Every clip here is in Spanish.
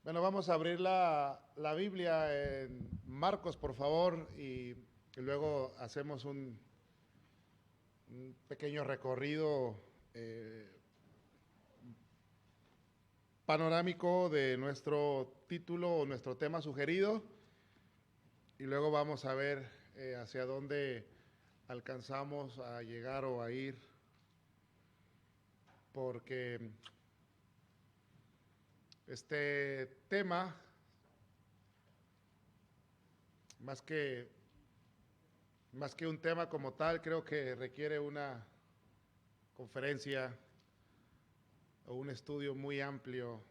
Bueno, vamos a abrir la Biblia en Marcos, por favor, y luego hacemos un pequeño recorrido panorámico de nuestro título o nuestro tema sugerido, y luego vamos a ver hacia dónde alcanzamos a llegar o a ir, porque este tema, más que más que un tema como tal, creo que requiere una conferencia o un estudio muy amplio.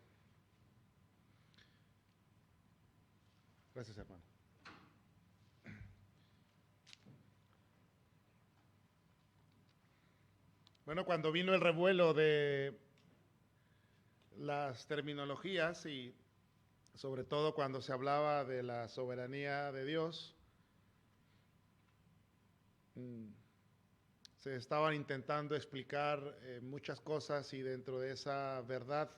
Gracias, hermano. Bueno, cuando vino el revuelo de las terminologías y sobre todo cuando se hablaba de la soberanía de Dios, se estaban intentando explicar muchas cosas y dentro de esa verdad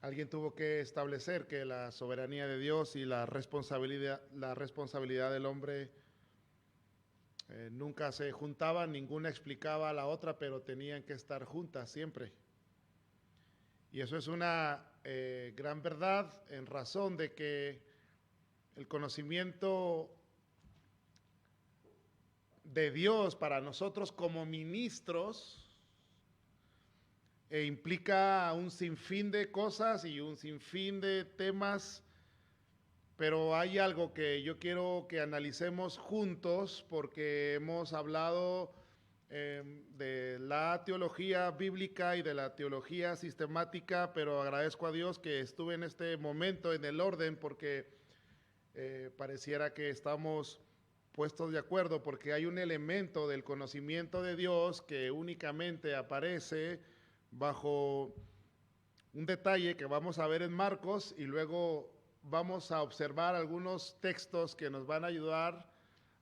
alguien tuvo que establecer que la soberanía de Dios y la responsabilidad del hombre nunca se juntaban, ninguna explicaba a la otra, pero tenían que estar juntas siempre. Y eso es una gran verdad en razón de que el conocimiento de Dios para nosotros como ministros implica un sinfín de cosas y un sinfín de temas, pero hay algo que yo quiero que analicemos juntos porque hemos hablado de la teología bíblica y de la teología sistemática, pero agradezco a Dios que estuve en este momento en el orden porque pareciera que estamos puestos de acuerdo porque hay un elemento del conocimiento de Dios que únicamente aparece bajo un detalle que vamos a ver en Marcos y luego vamos a observar algunos textos que nos van a ayudar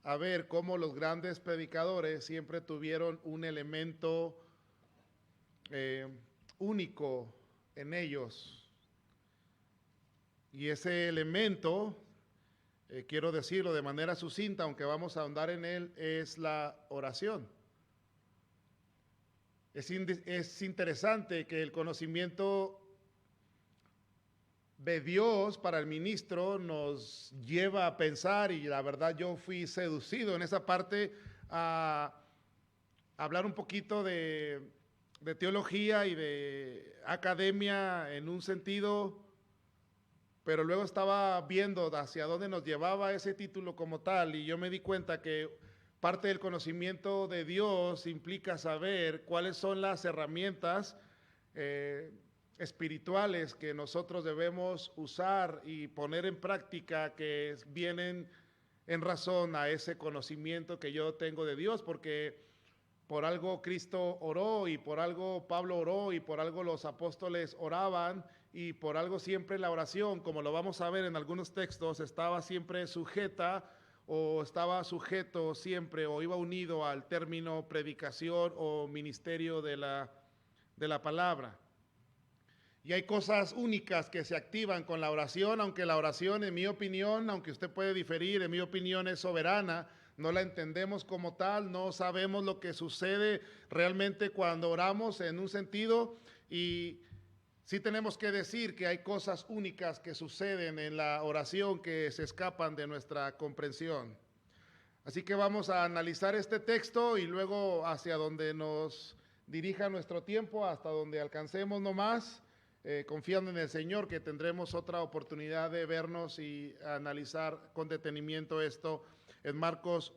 a ver cómo los grandes predicadores siempre tuvieron un elemento eh, único en ellos. Y ese elemento, quiero decirlo de manera sucinta, aunque vamos a ahondar en él, es la oración. Es interesante que el conocimiento de Dios para el ministro nos lleva a pensar, y la verdad yo fui seducido en esa parte a hablar un poquito de teología y de academia en un sentido, pero luego estaba viendo hacia dónde nos llevaba ese título como tal y yo me di cuenta que parte del conocimiento de Dios implica saber cuáles son las herramientas espirituales que nosotros debemos usar y poner en práctica que vienen en razón a ese conocimiento que yo tengo de Dios, porque por algo Cristo oró y por algo Pablo oró y por algo los apóstoles oraban y por algo siempre la oración, como lo vamos a ver en algunos textos, estaba siempre sujeta o estaba sujeto siempre o iba unido al término predicación o ministerio de la palabra. Y hay cosas únicas que se activan con la oración, aunque la oración, en mi opinión, aunque usted puede diferir, en mi opinión es soberana, no la entendemos como tal, no sabemos lo que sucede realmente cuando oramos en un sentido y sí tenemos que decir que hay cosas únicas que suceden en la oración que se escapan de nuestra comprensión. Así que vamos a analizar este texto y luego hacia donde nos dirija nuestro tiempo, hasta donde alcancemos nomás, confiando en el Señor que tendremos otra oportunidad de vernos y analizar con detenimiento esto en Marcos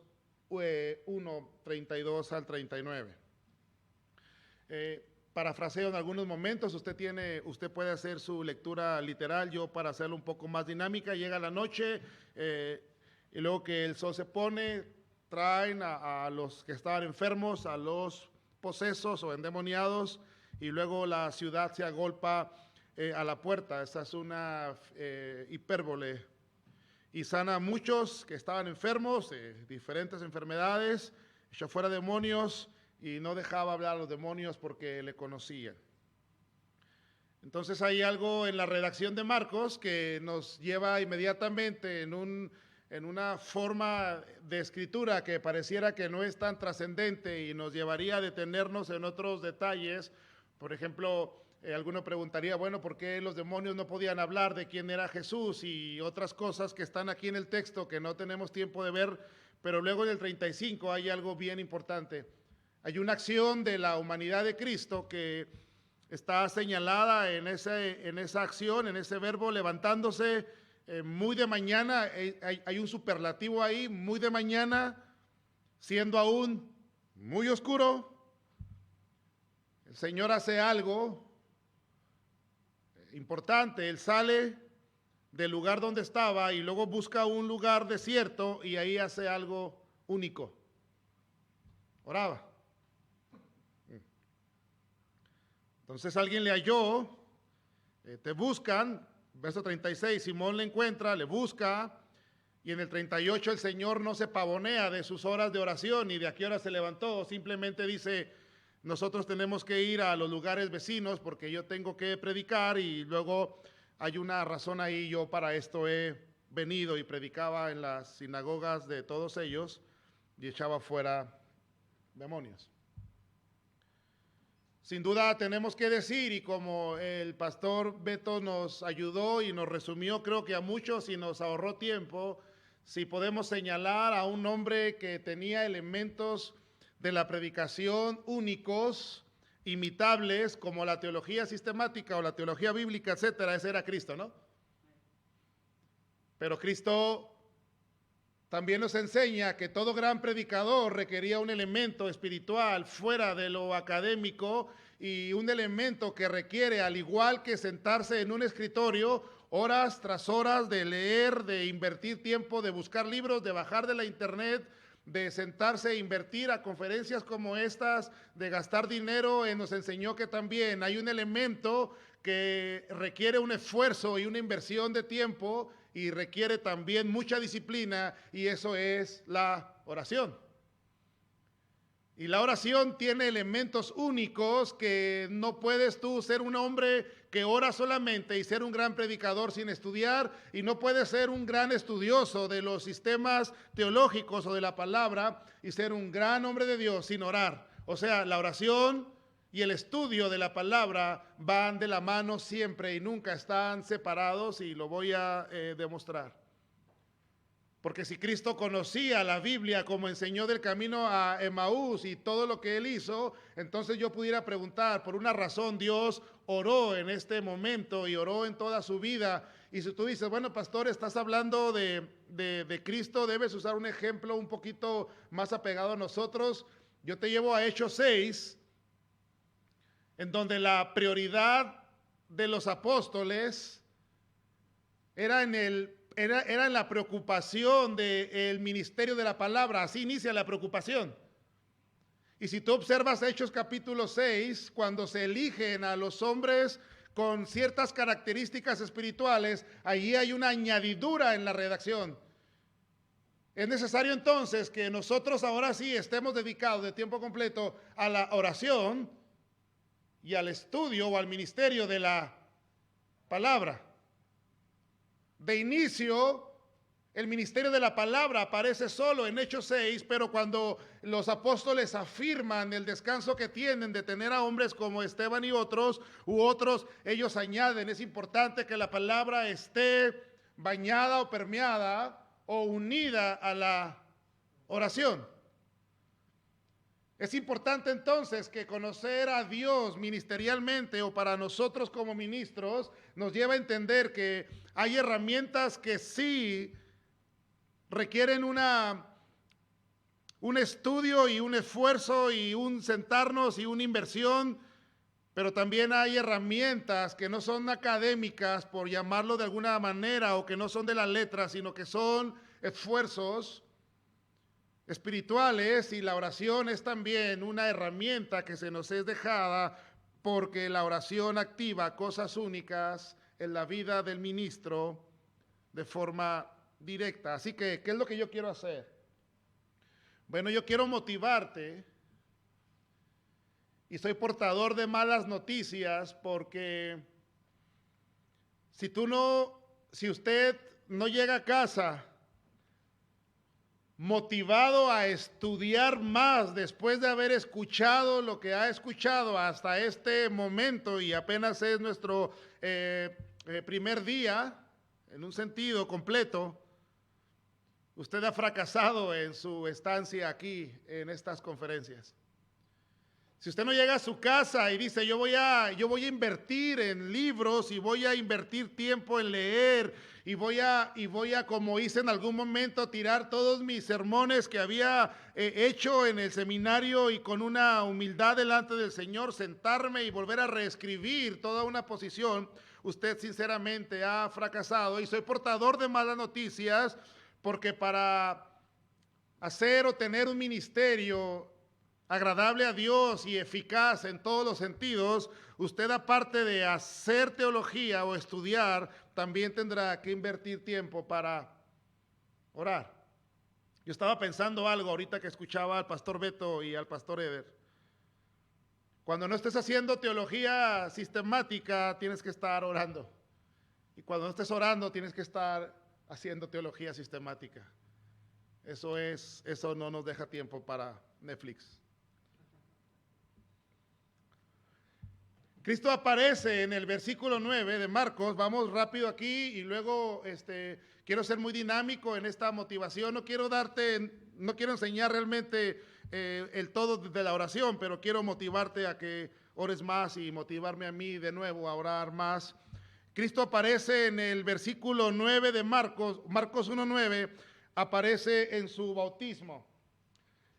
1, 32 al 39. Parafraseo en algunos momentos, usted puede hacer su lectura literal, yo para hacerlo un poco más dinámica, llega la noche y luego que el sol se pone, traen a los que estaban enfermos, a los posesos o endemoniados, y luego la ciudad se agolpa a la puerta. Esa es una hipérbole. Y sana a muchos que estaban enfermos de diferentes enfermedades, echó fuera demonios y no dejaba hablar a los demonios porque le conocían. Entonces hay algo en la redacción de Marcos que nos lleva inmediatamente en una forma de escritura que pareciera que no es tan trascendente y nos llevaría a detenernos en otros detalles. Por ejemplo, alguno preguntaría, bueno, ¿por qué los demonios no podían hablar de quién era Jesús? Y otras cosas que están aquí en el texto que no tenemos tiempo de ver, pero luego en el 35 hay algo bien importante. Hay una acción de la humanidad de Cristo que está señalada en esa acción, en ese verbo levantándose muy de mañana. Hay un superlativo ahí, muy de mañana, siendo aún muy oscuro. El Señor hace algo importante. Él sale del lugar donde estaba y luego busca un lugar desierto y ahí hace algo único. Oraba. Entonces alguien le halló, te buscan, verso 36, Simón le encuentra, le busca, y en el 38 el Señor no se pavonea de sus horas de oración ni de a qué hora se levantó, simplemente dice, nosotros tenemos que ir a los lugares vecinos porque yo tengo que predicar y luego hay una razón ahí, yo para esto he venido y predicaba en las sinagogas de todos ellos y echaba fuera demonios. Sin duda tenemos que decir, y como el pastor Beto nos ayudó y nos resumió, creo que a muchos y nos ahorró tiempo, si podemos señalar a un hombre que tenía elementos de la predicación únicos, imitables, como la teología sistemática o la teología bíblica, etcétera, ese era Cristo, ¿no? Pero Cristo también nos enseña que todo gran predicador requería un elemento espiritual fuera de lo académico y un elemento que requiere, al igual que sentarse en un escritorio, horas tras horas de leer, de invertir tiempo, de buscar libros, de bajar de la internet, de sentarse e invertir a conferencias como estas, de gastar dinero. Nos enseñó que también hay un elemento que requiere un esfuerzo y una inversión de tiempo y requiere también mucha disciplina, y eso es la oración. Y la oración tiene elementos únicos que no puedes tú ser un hombre que ora solamente y ser un gran predicador sin estudiar, y no puedes ser un gran estudioso de los sistemas teológicos o de la palabra y ser un gran hombre de Dios sin orar. O sea, la oración y el estudio de la palabra van de la mano siempre y nunca están separados, y lo voy a demostrar. Porque si Cristo conocía la Biblia como enseñó del camino a Emaús y todo lo que él hizo, entonces yo pudiera preguntar, por una razón Dios oró en este momento y oró en toda su vida. Y si tú dices, bueno, pastor, estás hablando de Cristo, debes usar un ejemplo un poquito más apegado a nosotros. Yo te llevo a Hechos 6, en donde la prioridad de los apóstoles era en la preocupación del ministerio de la palabra. Así inicia la preocupación. Y si tú observas Hechos capítulo 6, cuando se eligen a los hombres con ciertas características espirituales, allí hay una añadidura en la redacción. Es necesario entonces que nosotros ahora sí estemos dedicados de tiempo completo a la oración y al estudio o al ministerio de la palabra. De inicio, el ministerio de la palabra aparece solo en Hechos 6, pero cuando los apóstoles afirman el descanso que tienen de tener a hombres como Esteban y otros, ellos añaden, es importante que la palabra esté bañada o permeada o unida a la oración. Es importante entonces que conocer a Dios ministerialmente o para nosotros como ministros nos lleva a entender que hay herramientas que sí requieren un estudio y un esfuerzo y un sentarnos y una inversión, pero también hay herramientas que no son académicas, por llamarlo de alguna manera, o que no son de la letra, sino que son esfuerzos espirituales, y la oración es también una herramienta que se nos es dejada, porque la oración activa cosas únicas en la vida del ministro de forma directa. Así que, ¿qué es lo que yo quiero hacer? Bueno, yo quiero motivarte, y soy portador de malas noticias, porque Si usted no llega a casa motivado a estudiar más después de haber escuchado lo que ha escuchado hasta este momento, y apenas es nuestro primer día, en un sentido completo, usted ha fracasado en su estancia aquí en estas conferencias. Si usted no llega a su casa y dice, yo voy a invertir en libros y voy a invertir tiempo en leer y voy a, como hice en algún momento, tirar todos mis sermones que había hecho en el seminario y con una humildad delante del Señor, sentarme y volver a reescribir toda una posición, usted sinceramente ha fracasado. Y soy portador de malas noticias, porque para hacer o tener un ministerio agradable a Dios y eficaz en todos los sentidos, usted, aparte de hacer teología o estudiar, también tendrá que invertir tiempo para orar. Yo estaba pensando algo ahorita que escuchaba al pastor Beto y al pastor Eder. Cuando no estés haciendo teología sistemática, tienes que estar orando. Y cuando no estés orando, tienes que estar haciendo teología sistemática. Eso no nos deja tiempo para Netflix. Cristo aparece en el versículo 9 de Marcos. Vamos rápido aquí y luego quiero ser muy dinámico en esta motivación. No quiero enseñar realmente el todo de la oración, pero quiero motivarte a que ores más y motivarme a mí de nuevo a orar más. Cristo aparece en el versículo 9 de Marcos 1:9, aparece en su bautismo.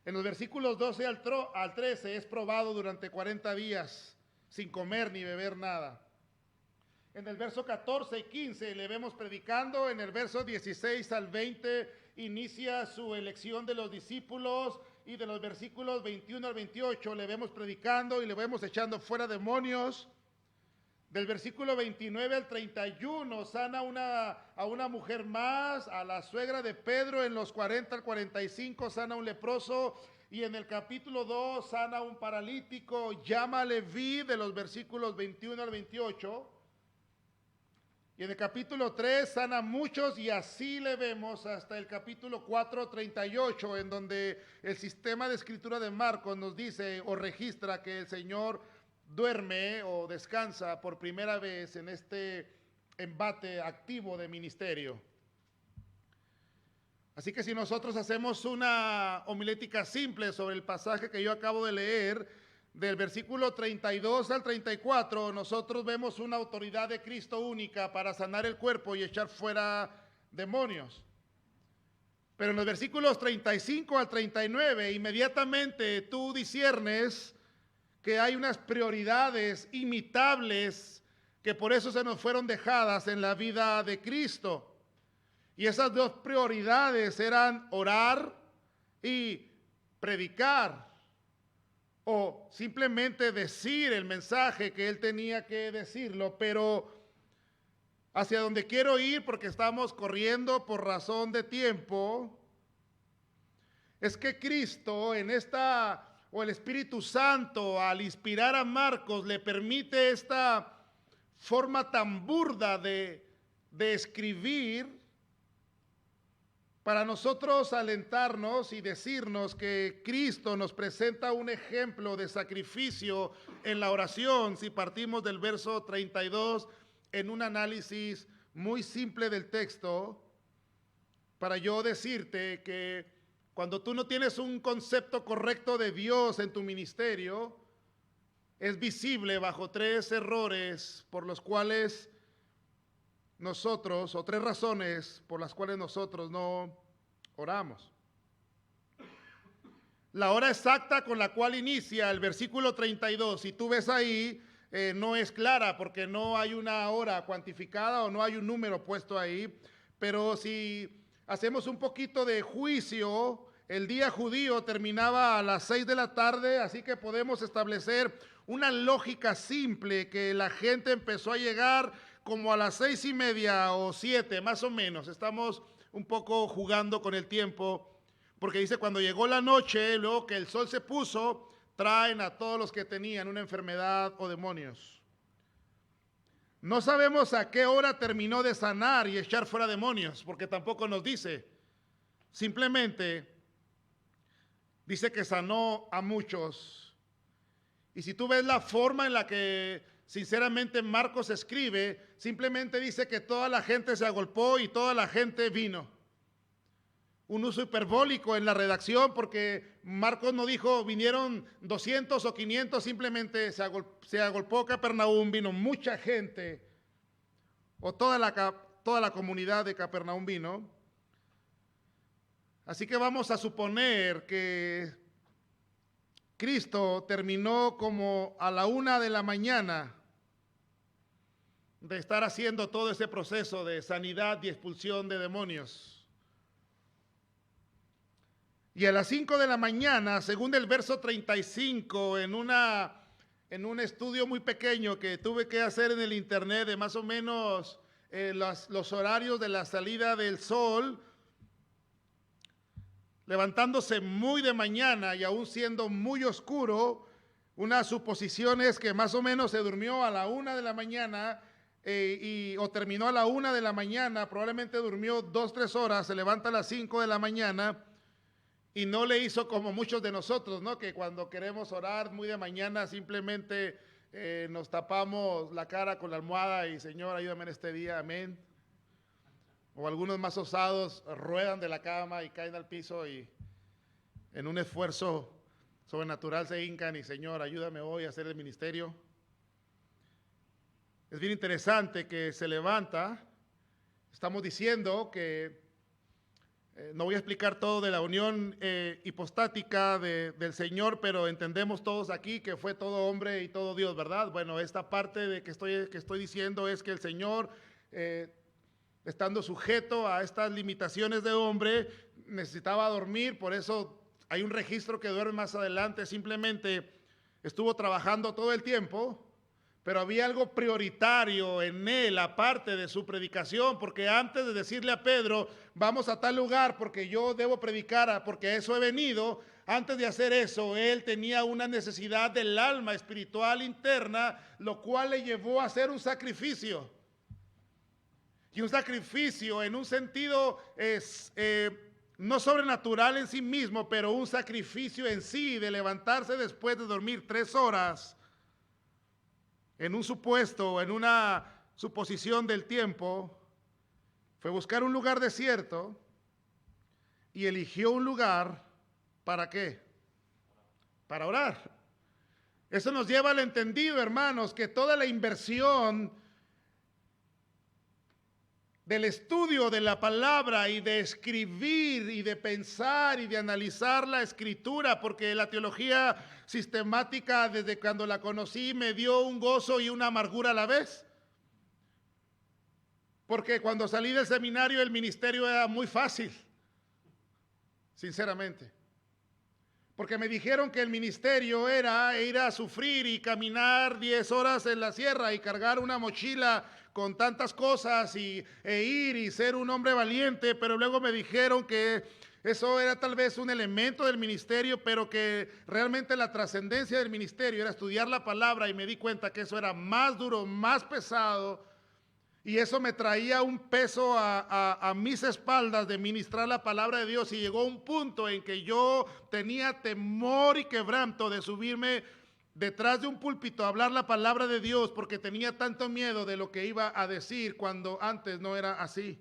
En los versículos 12 al 13 es probado durante 40 días. Sin comer ni beber nada. En el verso 14 y 15 le vemos predicando. En el verso 16 al 20 inicia su elección de los discípulos. Y de los versículos 21 al 28 le vemos predicando y le vemos echando fuera demonios. Del versículo 29 al 31 sana a una mujer más, a la suegra de Pedro. En los 40 al 45 sana a un leproso. Y en el capítulo 2 sana a un paralítico, llama a Leví, de los versículos 21 al 28. Y en el capítulo 3 sana a muchos, y así le vemos hasta el capítulo 4, 38, en donde el sistema de escritura de Marcos nos dice o registra que el Señor duerme o descansa por primera vez en este embate activo de ministerio. Así que si nosotros hacemos una homilética simple sobre el pasaje que yo acabo de leer, del versículo 32 al 34, nosotros vemos una autoridad de Cristo única para sanar el cuerpo y echar fuera demonios. Pero en los versículos 35 al 39, inmediatamente tú disciernes que hay unas prioridades imitables que por eso se nos fueron dejadas en la vida de Cristo. Y esas dos prioridades eran orar y predicar, o simplemente decir el mensaje que él tenía que decirlo. Pero hacia donde quiero ir, porque estamos corriendo por razón de tiempo, es que Cristo o el Espíritu Santo, al inspirar a Marcos, le permite esta forma tan burda de escribir, para nosotros alentarnos y decirnos que Cristo nos presenta un ejemplo de sacrificio en la oración. Si partimos del verso 32 en un análisis muy simple del texto, para yo decirte que cuando tú no tienes un concepto correcto de Dios en tu ministerio, es visible bajo tres errores por los cuales nosotros, o tres razones por las cuales nosotros no oramos. La hora exacta con la cual inicia el versículo 32, si tú ves ahí, no es clara porque no hay una hora cuantificada o no hay un número puesto ahí, pero si hacemos un poquito de juicio, el día judío terminaba a las 6 de la tarde, así que podemos establecer una lógica simple, que la gente empezó a llegar como a las 6:30 o 7, más o menos. Estamos un poco jugando con el tiempo, porque dice cuando llegó la noche, luego que el sol se puso, traen a todos los que tenían una enfermedad o demonios. No sabemos a qué hora terminó de sanar y echar fuera demonios, porque tampoco nos dice. Simplemente dice que sanó a muchos. Y si tú ves la forma en la que sinceramente Marcos escribe, simplemente dice que toda la gente se agolpó y toda la gente vino. Un uso hiperbólico en la redacción, porque Marcos no dijo vinieron 200 o 500, simplemente se agolpó Capernaum, vino mucha gente, o toda la comunidad de Capernaum vino. Así que vamos a suponer que Cristo terminó como a la 1 de la mañana de estar haciendo todo ese proceso de sanidad y expulsión de demonios. Y a las 5 de la mañana, según el verso 35, en un estudio muy pequeño que tuve que hacer en el internet de más o menos los horarios de la salida del sol, levantándose muy de mañana y aún siendo muy oscuro, una suposición es que más o menos se durmió a la 1 de la mañana o terminó a la 1 de la mañana, probablemente durmió 2-3 horas, se levanta a las 5 de la mañana y no le hizo como muchos de nosotros, ¿no? Que cuando queremos orar muy de mañana simplemente nos tapamos la cara con la almohada y Señor, ayúdame en este día, amén. O algunos más osados ruedan de la cama y caen al piso y en un esfuerzo sobrenatural se hincan y Señor, ayúdame hoy a hacer el ministerio. Es bien interesante que se levanta. Estamos diciendo que no voy a explicar todo de la unión hipostática del Señor, pero entendemos todos aquí que fue todo hombre y todo Dios, ¿verdad? Bueno, esta parte de que estoy diciendo es que el Señor, estando sujeto a estas limitaciones de hombre, necesitaba dormir, por eso hay un registro que duerme más adelante, simplemente estuvo trabajando todo el tiempo, pero había algo prioritario en él, aparte de su predicación, porque antes de decirle a Pedro, vamos a tal lugar porque yo debo predicar, porque a eso he venido, antes de hacer eso, él tenía una necesidad del alma espiritual interna, lo cual le llevó a hacer un sacrificio. Y un sacrificio en un sentido no sobrenatural en sí mismo, pero un sacrificio en sí de levantarse después de dormir 3 horas en un supuesto, en una suposición del tiempo, fue buscar un lugar desierto y eligió un lugar, ¿para qué? Para orar. Eso nos lleva al entendido, hermanos, que toda la inversión del estudio de la palabra y de escribir y de pensar y de analizar la escritura, porque la teología sistemática desde cuando la conocí me dio un gozo y una amargura a la vez. Porque cuando salí del seminario el ministerio era muy fácil, sinceramente. Porque me dijeron que el ministerio era ir a sufrir y caminar 10 horas en la sierra y cargar una mochila con tantas cosas e ir y ser un hombre valiente, pero luego me dijeron que eso era tal vez un elemento del ministerio, pero que realmente la trascendencia del ministerio era estudiar la palabra, y me di cuenta que eso era más duro, más pesado, y eso me traía un peso a mis espaldas de ministrar la palabra de Dios, y llegó un punto en que yo tenía temor y quebranto de subirme detrás de un púlpito a hablar la palabra de Dios, porque tenía tanto miedo de lo que iba a decir cuando antes no era así.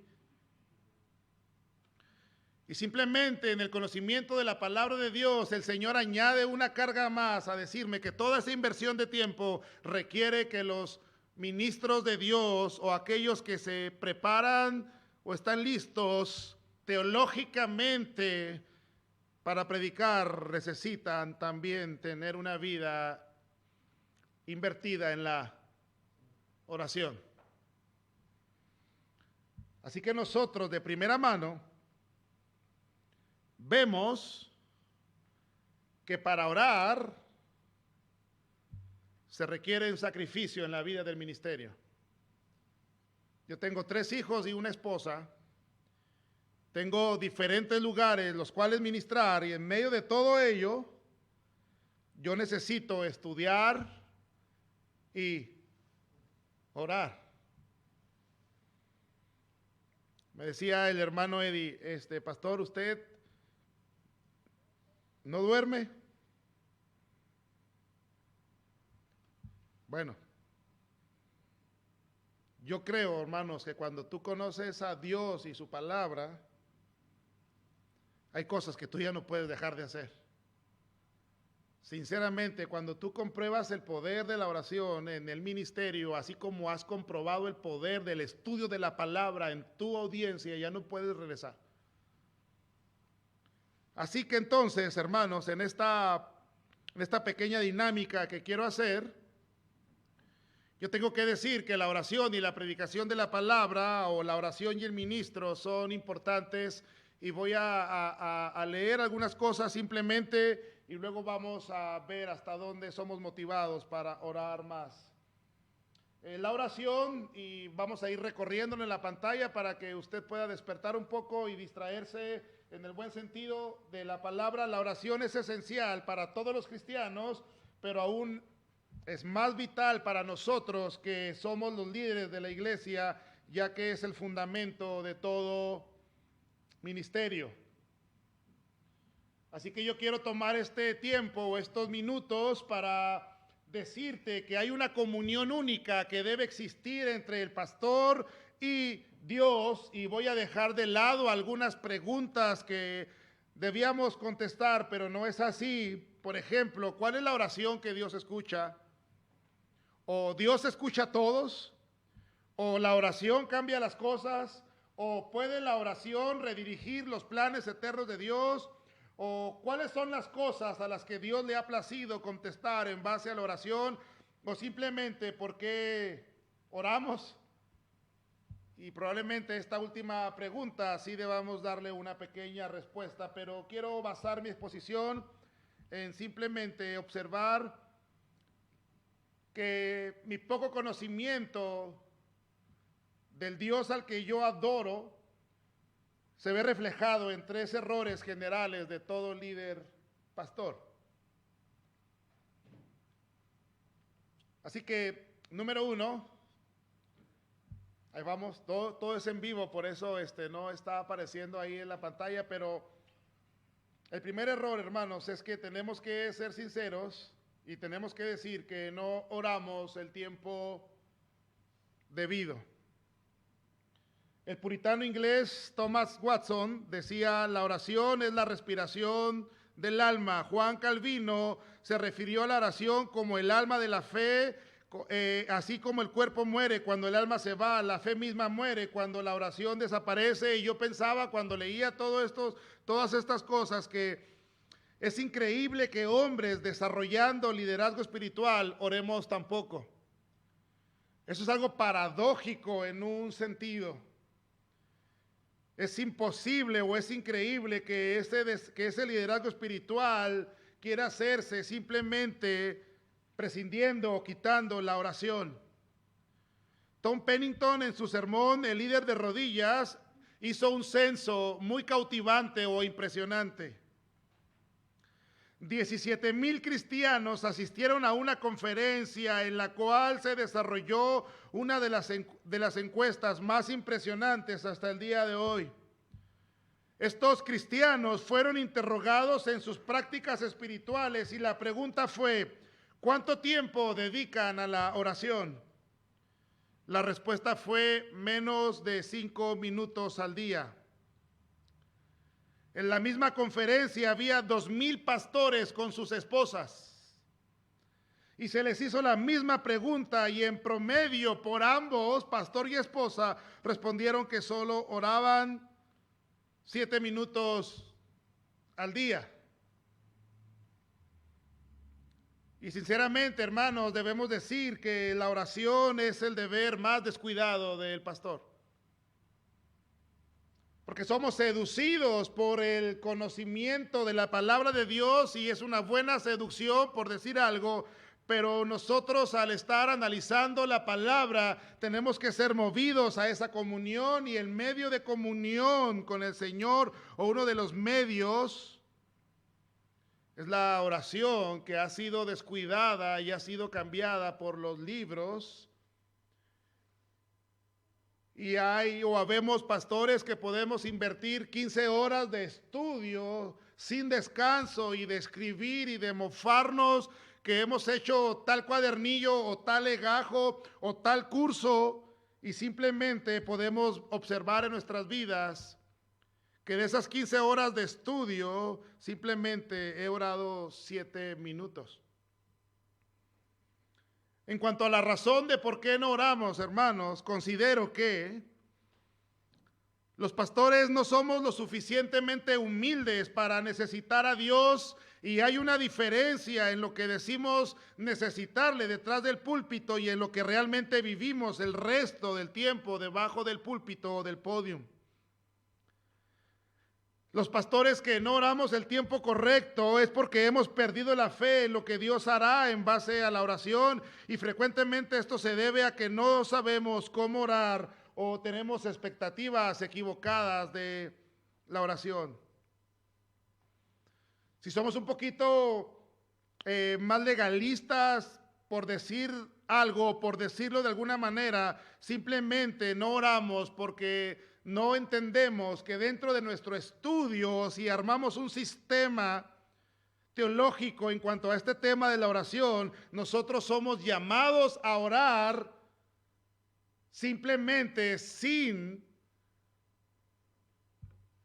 Y simplemente en el conocimiento de la palabra de Dios, el Señor añade una carga más a decirme que toda esa inversión de tiempo requiere que los ministros de Dios o aquellos que se preparan o están listos teológicamente para predicar necesitan también tener una vida invertida en la oración. Así que nosotros de primera mano vemos que para orar se requiere un sacrificio en la vida del ministerio. Yo tengo 3 hijos y una esposa. Tengo diferentes lugares los cuales ministrar, y en medio de todo ello yo necesito estudiar y orar. Me decía el hermano Eddie, pastor, ¿usted no duerme? Bueno, yo creo, hermanos, que cuando tú conoces a Dios y su palabra, hay cosas que tú ya no puedes dejar de hacer. Sinceramente, cuando tú compruebas el poder de la oración en el ministerio, así como has comprobado el poder del estudio de la palabra en tu audiencia, ya no puedes regresar. Así que entonces, hermanos, en esta pequeña dinámica que quiero hacer, yo tengo que decir que la oración y la predicación de la palabra, o la oración y el ministro, son importantes, y voy a leer algunas cosas simplemente, y luego vamos a ver hasta dónde somos motivados para orar más. La oración, y vamos a ir recorriéndolo en la pantalla para que usted pueda despertar un poco y distraerse en el buen sentido de la palabra. La oración es esencial para todos los cristianos, pero aún es más vital para nosotros que somos los líderes de la iglesia, ya que es el fundamento de todo ministerio. Así que yo quiero tomar este tiempo, estos minutos, para decirte que hay una comunión única que debe existir entre el pastor y Dios, y voy a dejar de lado algunas preguntas que debíamos contestar, pero no es así. Por ejemplo, ¿cuál es la oración que Dios escucha? ¿O Dios escucha a todos? ¿O la oración cambia las cosas? ¿O puede la oración redirigir los planes eternos de Dios? ¿O cuáles son las cosas a las que Dios le ha placido contestar en base a la oración? ¿O simplemente porque oramos? Y probablemente esta última pregunta sí debamos darle una pequeña respuesta, pero quiero basar mi exposición en simplemente observar que mi poco conocimiento del Dios al que yo adoro se ve reflejado en 3 errores generales de todo líder pastor. Así que, número 1, ahí vamos, todo es en vivo, por eso no está apareciendo ahí en la pantalla, pero el primer error, hermanos, es que tenemos que ser sinceros y tenemos que decir que no oramos el tiempo debido. El puritano inglés Thomas Watson decía: la oración es la respiración del alma. Juan Calvino se refirió a la oración como el alma de la fe, así como el cuerpo muere cuando el alma se va, la fe misma muere cuando la oración desaparece. Y yo pensaba cuando leía todas estas cosas que es increíble que hombres desarrollando liderazgo espiritual oremos tan poco. Eso es algo paradójico en un sentido. Es imposible o es increíble que ese liderazgo espiritual quiera hacerse simplemente prescindiendo o quitando la oración. Tom Pennington, en su sermón El líder de rodillas, hizo un censo muy cautivante o impresionante. 17,000 cristianos asistieron a una conferencia en la cual se desarrolló una de las encuestas más impresionantes hasta el día de hoy. Estos cristianos fueron interrogados en sus prácticas espirituales y la pregunta fue: ¿cuánto tiempo dedican a la oración? La respuesta fue menos de 5 minutos al día. En la misma conferencia había 2,000 pastores con sus esposas y se les hizo la misma pregunta, y en promedio por ambos, pastor y esposa, respondieron que solo oraban 7 minutos al día. Y sinceramente, hermanos, debemos decir que la oración es el deber más descuidado del pastor. Porque somos seducidos por el conocimiento de la palabra de Dios, y es una buena seducción, por decir algo, pero nosotros, al estar analizando la palabra, tenemos que ser movidos a esa comunión, y el medio de comunión con el Señor, o uno de los medios, es la oración, que ha sido descuidada y ha sido cambiada por los libros Y hay o habemos pastores que podemos invertir 15 horas de estudio sin descanso y de escribir y de mofarnos que hemos hecho tal cuadernillo o tal legajo o tal curso, y simplemente podemos observar en nuestras vidas que de esas 15 horas de estudio simplemente he orado 7 minutos. En cuanto a la razón de por qué no oramos, hermanos, considero que los pastores no somos lo suficientemente humildes para necesitar a Dios, y hay una diferencia en lo que decimos necesitarle detrás del púlpito y en lo que realmente vivimos el resto del tiempo debajo del púlpito o del podio. Los pastores que no oramos el tiempo correcto es porque hemos perdido la fe en lo que Dios hará en base a la oración, y frecuentemente esto se debe a que no sabemos cómo orar o tenemos expectativas equivocadas de la oración. Si somos un poquito más legalistas, por decir algo, por decirlo de alguna manera, simplemente no oramos porque no entendemos que dentro de nuestro estudio, si armamos un sistema teológico en cuanto a este tema de la oración, nosotros somos llamados a orar simplemente sin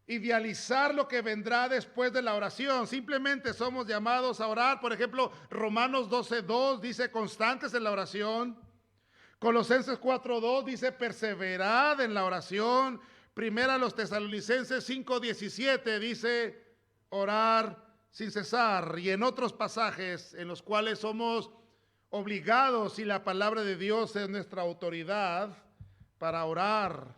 idealizar lo que vendrá después de la oración. Simplemente somos llamados a orar. Por ejemplo, Romanos 12:2 dice constantes en la oración. Colosenses 4:2 dice perseverad en la oración. Primera los Tesalonicenses 5:17 dice orar sin cesar. Y en otros pasajes en los cuales somos obligados, y la palabra de Dios es nuestra autoridad para orar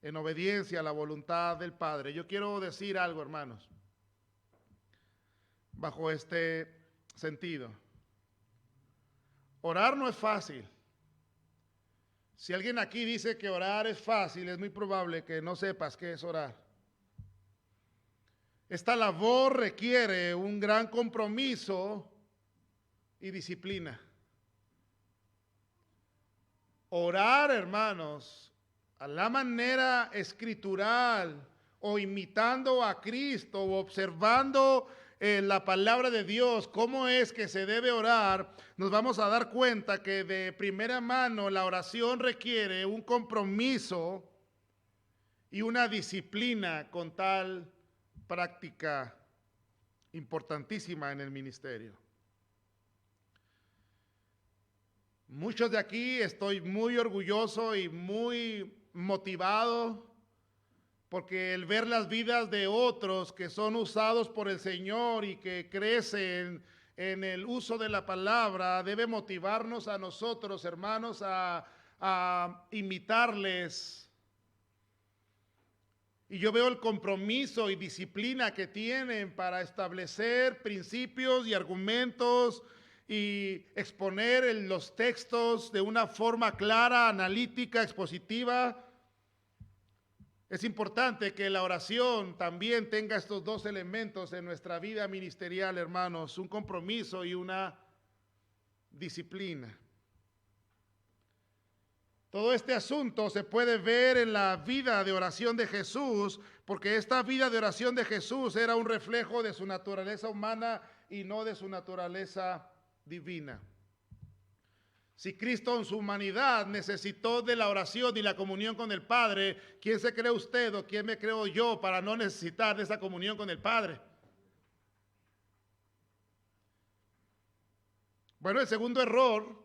en obediencia a la voluntad del Padre. Yo quiero decir algo, hermanos, bajo este sentido. Orar no es fácil. Si alguien aquí dice que orar es fácil, es muy probable que no sepas qué es orar. Esta labor requiere un gran compromiso y disciplina. Orar, hermanos, a la manera escritural o imitando a Cristo o observando la palabra de Dios, cómo es que se debe orar, nos vamos a dar cuenta que de primera mano la oración requiere un compromiso y una disciplina con tal práctica importantísima en el ministerio. Muchos de aquí estoy muy orgulloso y muy motivado porque el ver las vidas de otros que son usados por el Señor y que crecen en el uso de la palabra debe motivarnos a nosotros, hermanos, a imitarles. Y yo veo el compromiso y disciplina que tienen para establecer principios y argumentos y exponer los textos de una forma clara, analítica, expositiva. Es importante que la oración también tenga estos dos elementos en nuestra vida ministerial, hermanos, un compromiso y una disciplina. Todo este asunto se puede ver en la vida de oración de Jesús, porque esta vida de oración de Jesús era un reflejo de su naturaleza humana y no de su naturaleza divina. Si Cristo en su humanidad necesitó de la oración y la comunión con el Padre, ¿quién se cree usted o quién me creo yo para no necesitar de esa comunión con el Padre? Bueno, el segundo error,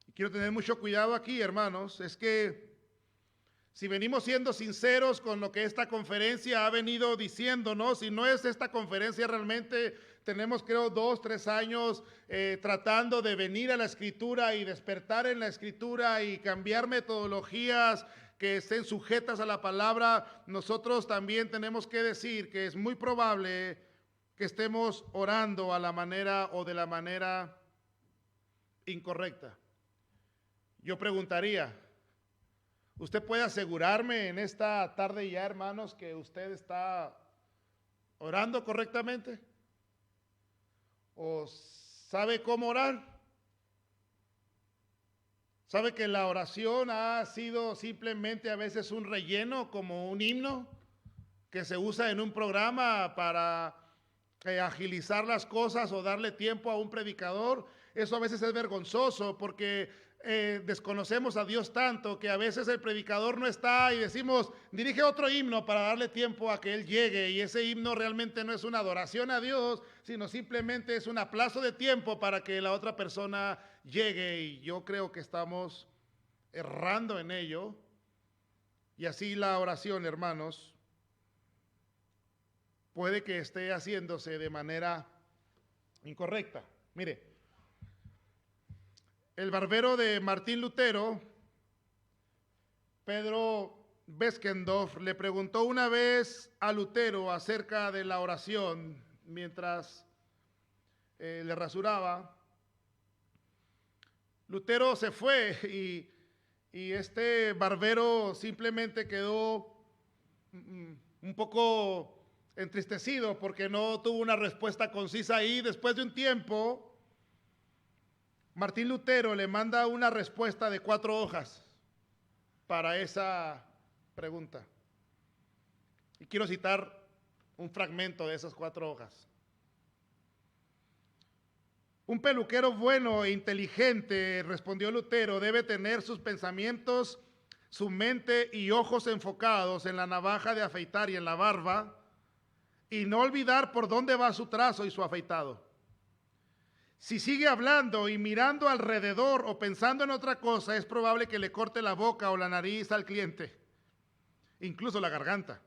y quiero tener mucho cuidado aquí, hermanos, es que si venimos siendo sinceros con lo que esta conferencia ha venido diciéndonos, y no es esta conferencia realmente, tenemos creo 2, 3 años tratando de venir a la Escritura y despertar en la Escritura y cambiar metodologías que estén sujetas a la palabra. Nosotros también tenemos que decir que es muy probable que estemos orando a la manera o de la manera incorrecta. Yo preguntaría, ¿usted puede asegurarme en esta tarde ya, hermanos, que usted está orando correctamente? ¿O sabe cómo orar? ¿Sabe que la oración ha sido simplemente a veces un relleno, como un himno que se usa en un programa para agilizar las cosas o darle tiempo a un predicador? Eso a veces es vergonzoso porque desconocemos a Dios tanto que a veces el predicador no está y decimos, dirige otro himno para darle tiempo a que Él llegue, y ese himno realmente no es una adoración a Dios, sino simplemente es un aplazo de tiempo para que la otra persona llegue, y yo creo que estamos errando en ello. Y así la oración, hermanos, puede que esté haciéndose de manera incorrecta. Mire, el barbero de Martín Lutero, Pedro Beskendorf, le preguntó una vez a Lutero acerca de la oración mientras le rasuraba. Lutero se fue y este barbero simplemente quedó un poco entristecido porque no tuvo una respuesta concisa, y después de un tiempo Martín Lutero le manda una respuesta de 4 hojas para esa pregunta. Y quiero citar un fragmento de esas 4 hojas. Un peluquero bueno e inteligente, respondió Lutero, debe tener sus pensamientos, su mente y ojos enfocados en la navaja de afeitar y en la barba, y no olvidar por dónde va su trazo y su afeitado. Si sigue hablando y mirando alrededor o pensando en otra cosa, es probable que le corte la boca o la nariz al cliente, incluso la garganta.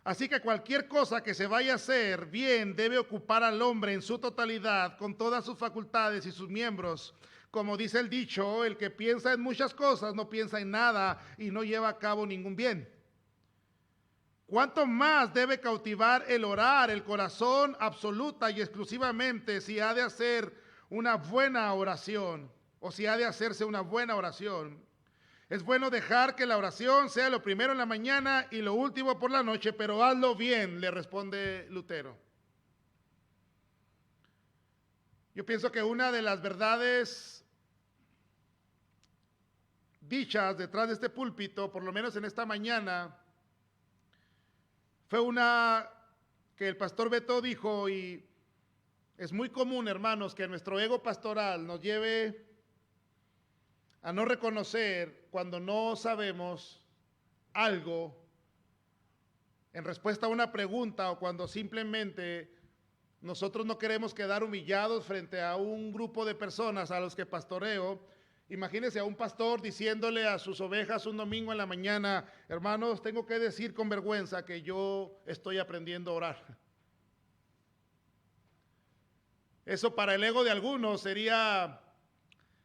Así que cualquier cosa que se vaya a hacer bien debe ocupar al hombre en su totalidad, con todas sus facultades y sus miembros. Como dice el dicho, el que piensa en muchas cosas no piensa en nada y no lleva a cabo ningún bien. ¿Cuánto más debe cautivar el orar el corazón absoluta y exclusivamente si ha de hacer una buena oración o si ha de hacerse una buena oración? Es bueno dejar que la oración sea lo primero en la mañana y lo último por la noche, pero hazlo bien, le responde Lutero. Yo pienso que una de las verdades dichas detrás de este púlpito, por lo menos en esta mañana, fue una que el pastor Beto dijo, y es muy común, hermanos, que nuestro ego pastoral nos lleve a no reconocer cuando no sabemos algo en respuesta a una pregunta, o cuando simplemente nosotros no queremos quedar humillados frente a un grupo de personas a los que pastoreo. Imagínense a un pastor diciéndole a sus ovejas un domingo en la mañana, hermanos, tengo que decir con vergüenza que yo estoy aprendiendo a orar. Eso para el ego de algunos sería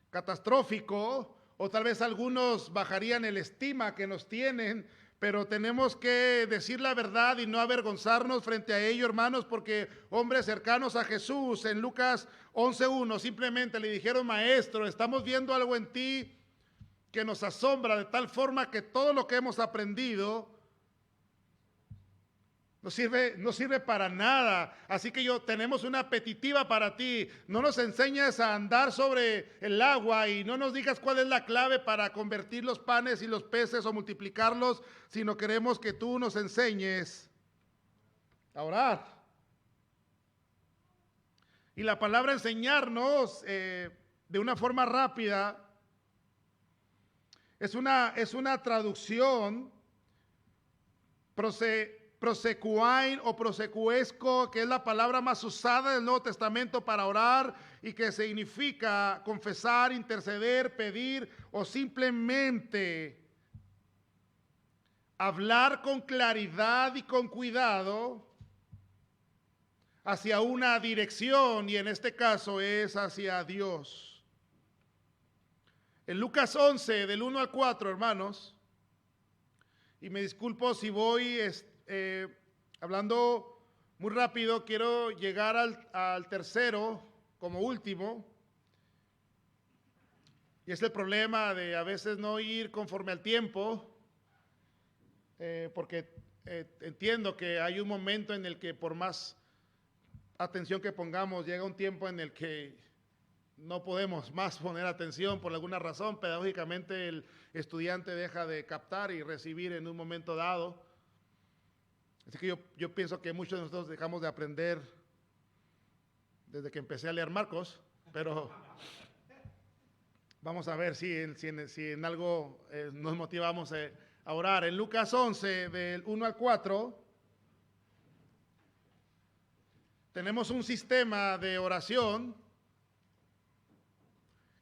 catastrófico, o tal vez algunos bajarían el estima que nos tienen, pero tenemos que decir la verdad y no avergonzarnos frente a ello, hermanos, porque hombres cercanos a Jesús en Lucas 11:1 simplemente le dijeron, maestro, estamos viendo algo en ti que nos asombra de tal forma que todo lo que hemos aprendido no sirve para nada. Así que tenemos una petitiva para ti. No nos enseñes a andar sobre el agua y no nos digas cuál es la clave para convertir los panes y los peces o multiplicarlos, sino queremos que tú nos enseñes a orar. Y la palabra enseñarnos de una forma rápida es una traducción prosecuain o prosecuesco, que es la palabra más usada del Nuevo Testamento para orar y que significa confesar, interceder, pedir o simplemente hablar con claridad y con cuidado hacia una dirección, y en este caso es hacia Dios. En Lucas 11, del 1 al 4, hermanos, y me disculpo si voy hablando muy rápido, quiero llegar al tercero como último, y es el problema de a veces no ir conforme al tiempo, porque entiendo que hay un momento en el que por más atención que pongamos, llega un tiempo en el que no podemos más poner atención por alguna razón. Pedagógicamente el estudiante deja de captar y recibir en un momento dado. Así que yo pienso que muchos de nosotros dejamos de aprender desde que empecé a leer Marcos, pero vamos a ver si en algo nos motivamos a orar. En Lucas 11, del 1 al 4, tenemos un sistema de oración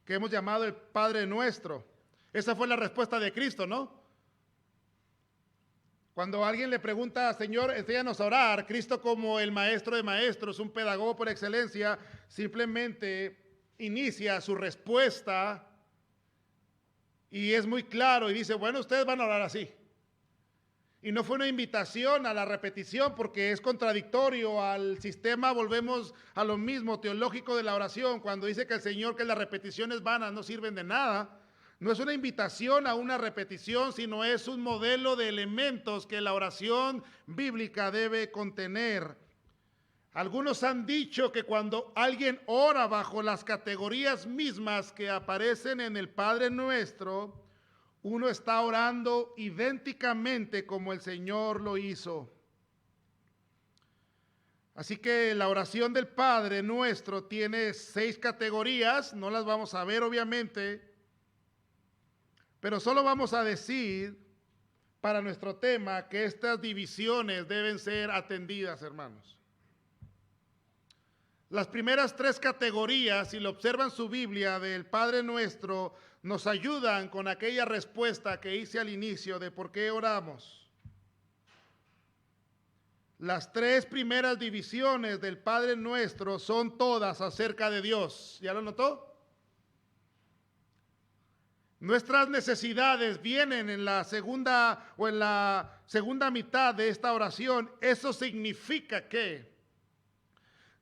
que hemos llamado el Padre Nuestro. Esa fue la respuesta de Cristo, ¿no? Cuando alguien le pregunta, Señor, enséñanos a orar, Cristo, como el maestro de maestros, un pedagogo por excelencia, simplemente inicia su respuesta y es muy claro y dice, bueno, ustedes van a orar así. Y no fue una invitación a la repetición porque es contradictorio al sistema, volvemos a lo mismo teológico de la oración, cuando dice que el Señor, que las repeticiones vanas no sirven de nada. No es una invitación a una repetición, sino es un modelo de elementos que la oración bíblica debe contener. Algunos han dicho que cuando alguien ora bajo las categorías mismas que aparecen en el Padre Nuestro, uno está orando idénticamente como el Señor lo hizo. Así que la oración del Padre Nuestro tiene 6 categorías, no las vamos a ver obviamente, pero solo vamos a decir para nuestro tema que estas divisiones deben ser atendidas, hermanos. Las primeras 3 categorías, si lo observan su Biblia del Padre Nuestro, nos ayudan con aquella respuesta que hice al inicio de por qué oramos. Las 3 primeras divisiones del Padre Nuestro son todas acerca de Dios. ¿Ya lo notó? Nuestras necesidades vienen en la segunda mitad de esta oración. Eso significa que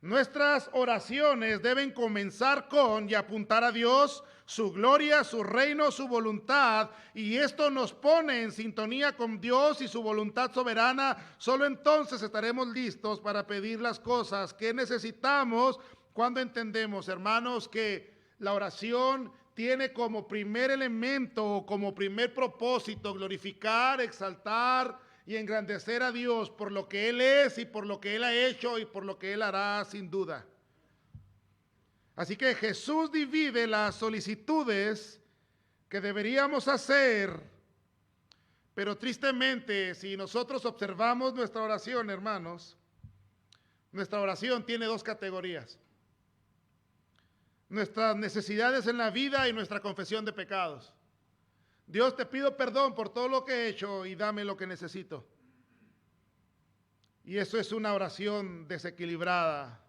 nuestras oraciones deben comenzar con y apuntar a Dios, su gloria, su reino, su voluntad, y esto nos pone en sintonía con Dios y su voluntad soberana. Solo entonces estaremos listos para pedir las cosas que necesitamos cuando entendemos, hermanos, que la oración tiene como primer elemento o como primer propósito glorificar, exaltar y engrandecer a Dios por lo que Él es y por lo que Él ha hecho y por lo que Él hará sin duda. Así que Jesús divide las solicitudes que deberíamos hacer, pero tristemente, si nosotros observamos nuestra oración, hermanos, nuestra oración tiene 2 categorías. Nuestras necesidades en la vida y nuestra confesión de pecados. Dios, te pido perdón por todo lo que he hecho y dame lo que necesito. Y eso es una oración desequilibrada.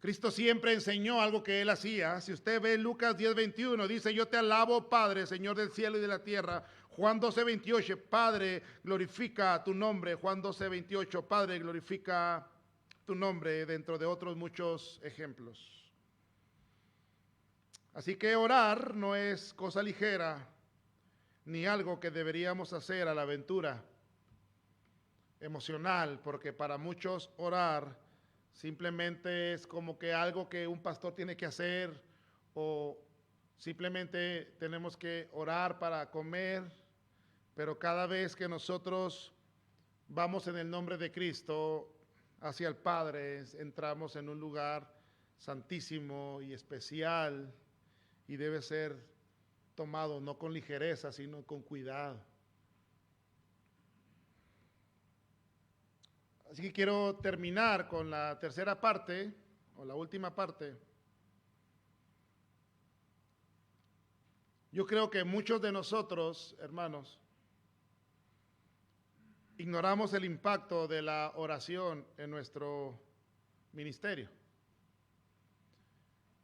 Cristo siempre enseñó algo que Él hacía. Si usted ve Lucas 10:21, dice, yo te alabo, Padre, Señor del cielo y de la tierra. Juan 12:28, Padre, glorifica tu nombre. Juan 12:28, Padre, glorifica tu nombre, dentro de otros muchos ejemplos. Así que orar no es cosa ligera, ni algo que deberíamos hacer a la aventura emocional, porque para muchos orar simplemente es como que algo que un pastor tiene que hacer, o simplemente tenemos que orar para comer, pero cada vez que nosotros vamos en el nombre de Cristo hacia el Padre, entramos en un lugar santísimo y especial y debe ser tomado no con ligereza, sino con cuidado. Así que quiero terminar con la tercera parte, o la última parte. Yo creo que muchos de nosotros, hermanos, ignoramos el impacto de la oración en nuestro ministerio.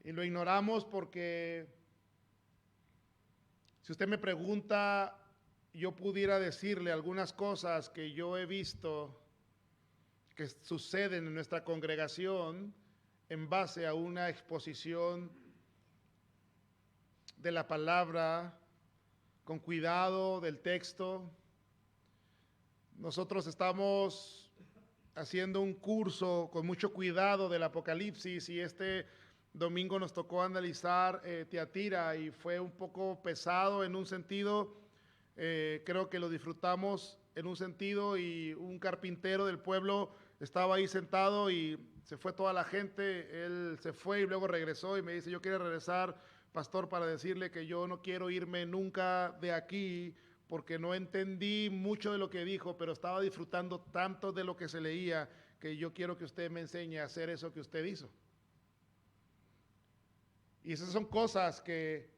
Y lo ignoramos porque, si usted me pregunta, yo pudiera decirle algunas cosas que yo he visto que suceden en nuestra congregación en base a una exposición de la palabra, con cuidado del texto. Nosotros estamos haciendo un curso con mucho cuidado del Apocalipsis, y este domingo nos tocó analizar Tiatira, y fue un poco pesado en un sentido. Creo que lo disfrutamos en un sentido, y un carpintero del pueblo estaba ahí sentado y se fue toda la gente. Él se fue y luego regresó y me dice: yo quiero regresar, pastor, para decirle que yo no quiero irme nunca de aquí, porque no entendí mucho de lo que dijo, pero estaba disfrutando tanto de lo que se leía, que yo quiero que usted me enseñe a hacer eso que usted hizo. Y esas son cosas que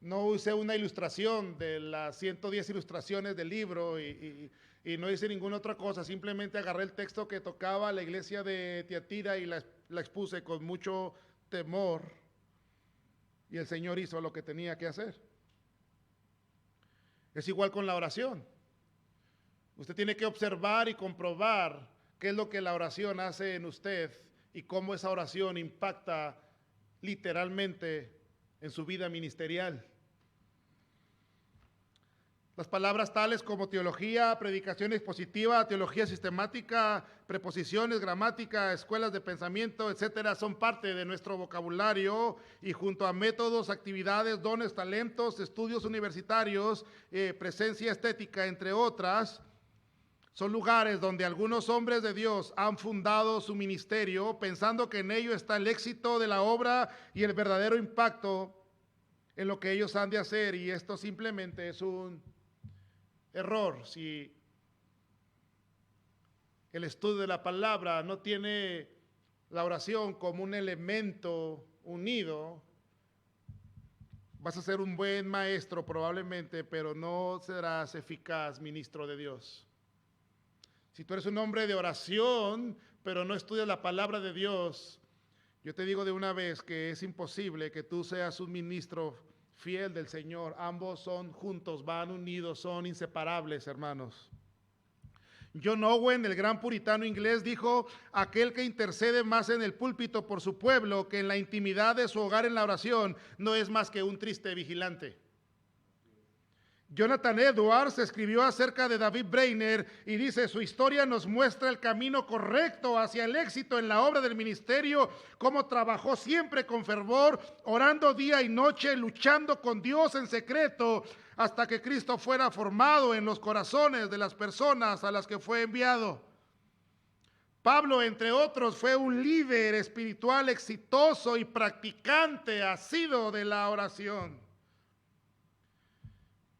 no usé una ilustración de las 110 ilustraciones del libro, y no hice ninguna otra cosa. Simplemente agarré el texto que tocaba la iglesia de Tiatira y la expuse con mucho temor, y el Señor hizo lo que tenía que hacer. Es igual con la oración. Usted tiene que observar y comprobar qué es lo que la oración hace en usted y cómo esa oración impacta literalmente en su vida ministerial. Las palabras tales como teología, predicación expositiva, teología sistemática, preposiciones, gramática, escuelas de pensamiento, etcétera, son parte de nuestro vocabulario, y junto a métodos, actividades, dones, talentos, estudios universitarios, presencia estética, entre otras, son lugares donde algunos hombres de Dios han fundado su ministerio pensando que en ello está el éxito de la obra y el verdadero impacto en lo que ellos han de hacer, y esto simplemente es un error. Si el estudio de la palabra no tiene la oración como un elemento unido, vas a ser un buen maestro probablemente, pero no serás eficaz ministro de Dios. Si tú eres un hombre de oración, pero no estudias la palabra de Dios, yo te digo de una vez que es imposible que tú seas un ministro fiel del Señor. Ambos son juntos, van unidos, son inseparables, hermanos. John Owen, el gran puritano inglés, dijo: aquel que intercede más en el púlpito por su pueblo que en la intimidad de su hogar en la oración no es más que un triste vigilante. Jonathan Edwards escribió acerca de David Brainerd y dice: su historia nos muestra el camino correcto hacia el éxito en la obra del ministerio, cómo trabajó siempre con fervor, orando día y noche, luchando con Dios en secreto, hasta que Cristo fuera formado en los corazones de las personas a las que fue enviado. Pablo, entre otros, fue un líder espiritual exitoso y practicante asiduo de la oración.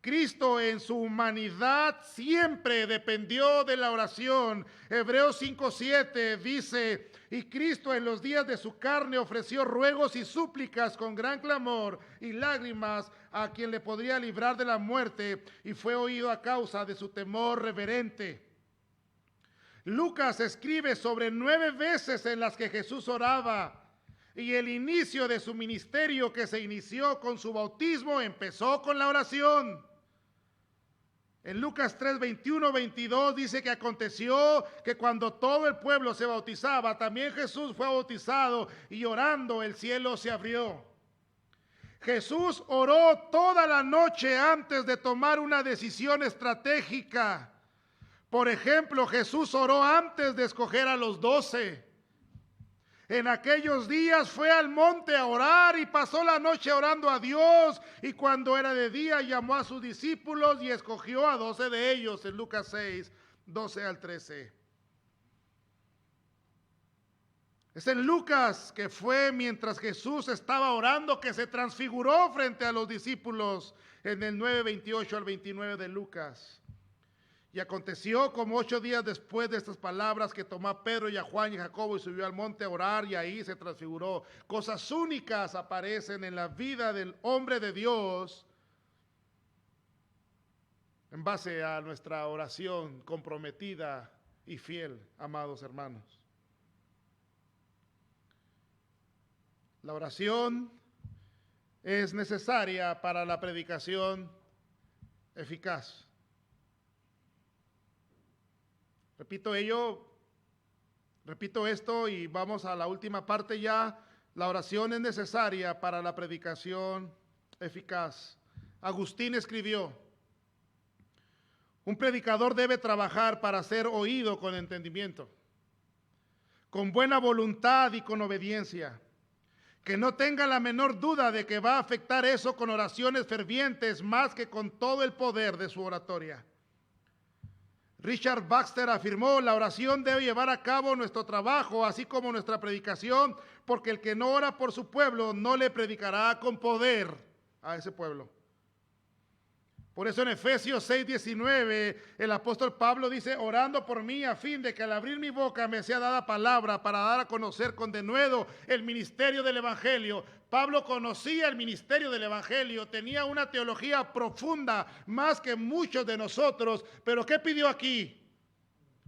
Cristo en su humanidad siempre dependió de la oración. Hebreos 5:7 dice: y Cristo en los días de su carne ofreció ruegos y súplicas con gran clamor y lágrimas a quien le podría librar de la muerte, y fue oído a causa de su temor reverente. Lucas escribe sobre 9 veces en las que Jesús oraba, y el inicio de su ministerio, que se inició con su bautismo, empezó con la oración. En Lucas 3, 21, 22 dice que aconteció que cuando todo el pueblo se bautizaba, también Jesús fue bautizado, y orando el cielo se abrió. Jesús oró toda la noche antes de tomar una decisión estratégica. Por ejemplo, Jesús oró antes de escoger a los 12. En aquellos días fue al monte a orar y pasó la noche orando a Dios, y cuando era de día llamó a sus discípulos y escogió a 12 de ellos, en Lucas 6, 12 al 13. Es en Lucas que fue mientras Jesús estaba orando que se transfiguró frente a los discípulos, en el 9, 28 al 29 de Lucas. Y aconteció como 8 días después de estas palabras que tomó a Pedro y a Juan y a Jacobo y subió al monte a orar, y ahí se transfiguró. Cosas únicas aparecen en la vida del hombre de Dios en base a nuestra oración comprometida y fiel, amados hermanos. La oración es necesaria para la predicación eficaz. Repito esto y vamos a la última parte ya. La oración es necesaria para la predicación eficaz. Agustín escribió: un predicador debe trabajar para ser oído con entendimiento. con buena voluntad y con obediencia. Que no tenga la menor duda de que va a afectar eso con oraciones fervientes más que con todo el poder de su oratoria. Richard Baxter afirmó: la oración debe llevar a cabo nuestro trabajo, así como nuestra predicación, porque el que no ora por su pueblo no le predicará con poder a ese pueblo. Por eso en Efesios 6:19 el apóstol Pablo dice: orando por mí a fin de que al abrir mi boca me sea dada palabra para dar a conocer con denuedo el ministerio del evangelio. Pablo conocía el ministerio del evangelio, tenía una teología profunda más que muchos de nosotros, pero ¿qué pidió aquí?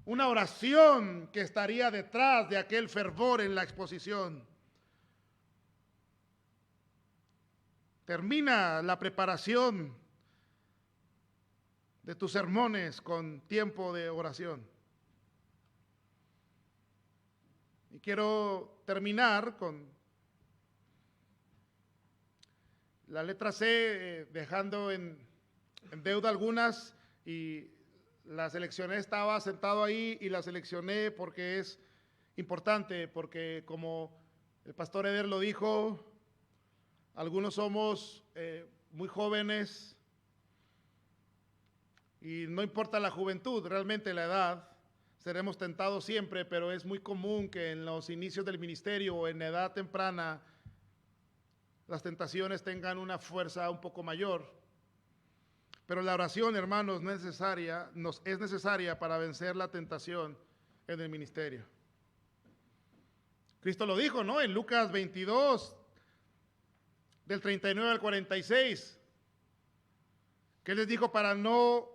Una oración que estaría detrás de aquel fervor en la exposición. Termina la preparación de tus sermones con tiempo de oración. Y quiero terminar con la letra C, dejando en deuda algunas, y la seleccioné, estaba sentado ahí y la seleccioné porque es importante, porque como el pastor Eder lo dijo, algunos somos muy jóvenes, y no importa la juventud, realmente la edad, seremos tentados siempre, pero es muy común que en los inicios del ministerio o en edad temprana las tentaciones tengan una fuerza un poco mayor. Pero la oración, hermanos, es necesaria para vencer la tentación en el ministerio. Cristo lo dijo, ¿no? En Lucas 22, del 39 al 46, que les dijo para no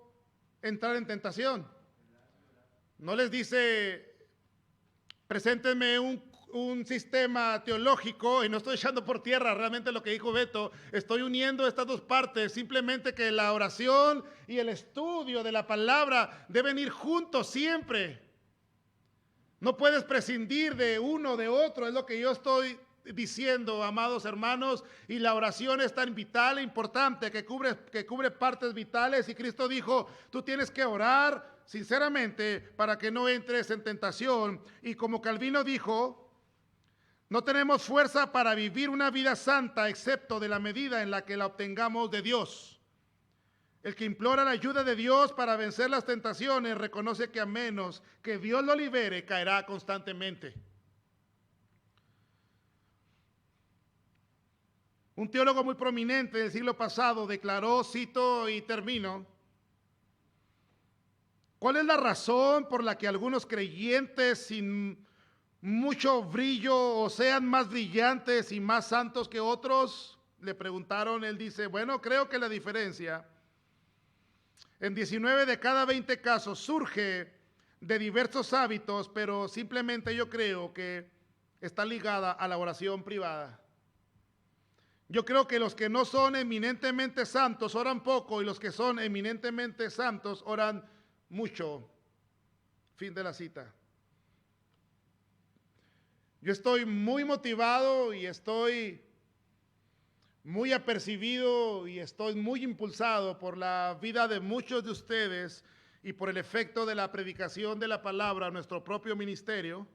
entrar en tentación. No les dice: preséntenme un sistema teológico, y no estoy echando por tierra realmente lo que dijo Beto, estoy uniendo estas dos partes, simplemente que la oración y el estudio de la palabra deben ir juntos siempre. No puedes prescindir de uno o de otro, es lo que yo estoy diciendo, amados hermanos, y la oración es tan vital e importante que cubre partes vitales, y Cristo dijo: tú tienes que orar sinceramente para que no entres en tentación. Y como Calvino dijo, no tenemos fuerza para vivir una vida santa excepto de la medida en la que la obtengamos de Dios. El que implora la ayuda de Dios para vencer las tentaciones reconoce que a menos que Dios lo libere, caerá constantemente. Un teólogo muy prominente del siglo pasado declaró, cito y termino: ¿cuál es la razón por la que algunos creyentes sin mucho brillo o sean más brillantes y más santos que otros? Le preguntaron, él dice: bueno, creo que la diferencia en 19 de cada 20 casos surge de diversos hábitos, pero simplemente yo creo que está ligada a la oración privada. Yo creo que los que no son eminentemente santos oran poco, y los que son eminentemente santos oran mucho. Fin de la cita. Yo estoy muy motivado y estoy muy apercibido y estoy muy impulsado por la vida de muchos de ustedes y por el efecto de la predicación de la palabra a nuestro propio ministerio.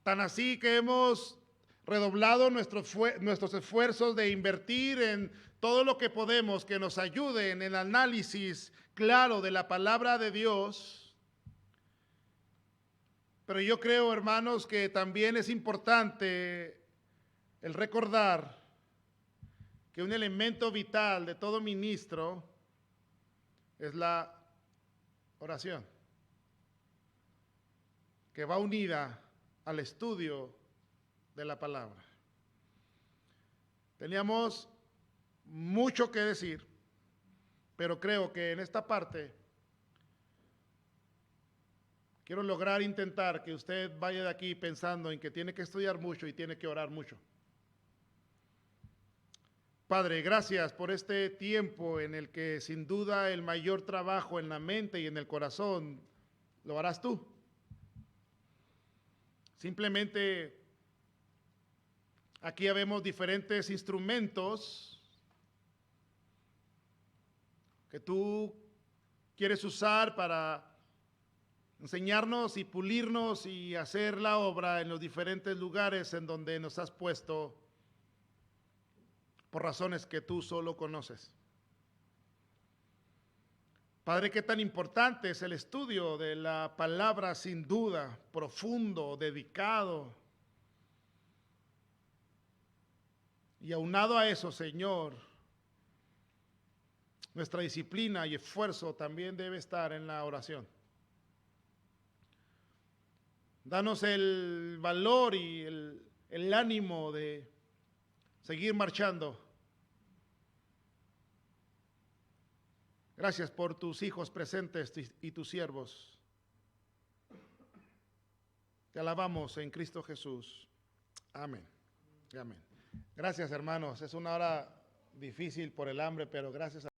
Tan así que hemos redoblado nuestros esfuerzos de invertir en todo lo que podemos que nos ayude en el análisis claro de la palabra de Dios. Pero yo creo, hermanos, que también es importante el recordar que un elemento vital de todo ministro es la oración, que va unida al estudio de la palabra. Teníamos mucho que decir, pero creo que en esta parte quiero lograr intentar que usted vaya de aquí pensando en que tiene que estudiar mucho y tiene que orar mucho. Padre, gracias por este tiempo en el que sin duda el mayor trabajo en la mente y en el corazón lo harás tú. Simplemente aquí vemos diferentes instrumentos que tú quieres usar para enseñarnos y pulirnos y hacer la obra en los diferentes lugares en donde nos has puesto por razones que tú solo conoces. Padre, qué tan importante es el estudio de la palabra, sin duda, profundo, dedicado. Y aunado a eso, Señor, nuestra disciplina y esfuerzo también debe estar en la oración. Danos el valor y el ánimo de seguir marchando. Gracias por tus hijos presentes y tus siervos. Te alabamos en Cristo Jesús. Amén. Amén. Gracias, hermanos. Es una hora difícil por el hambre, pero gracias a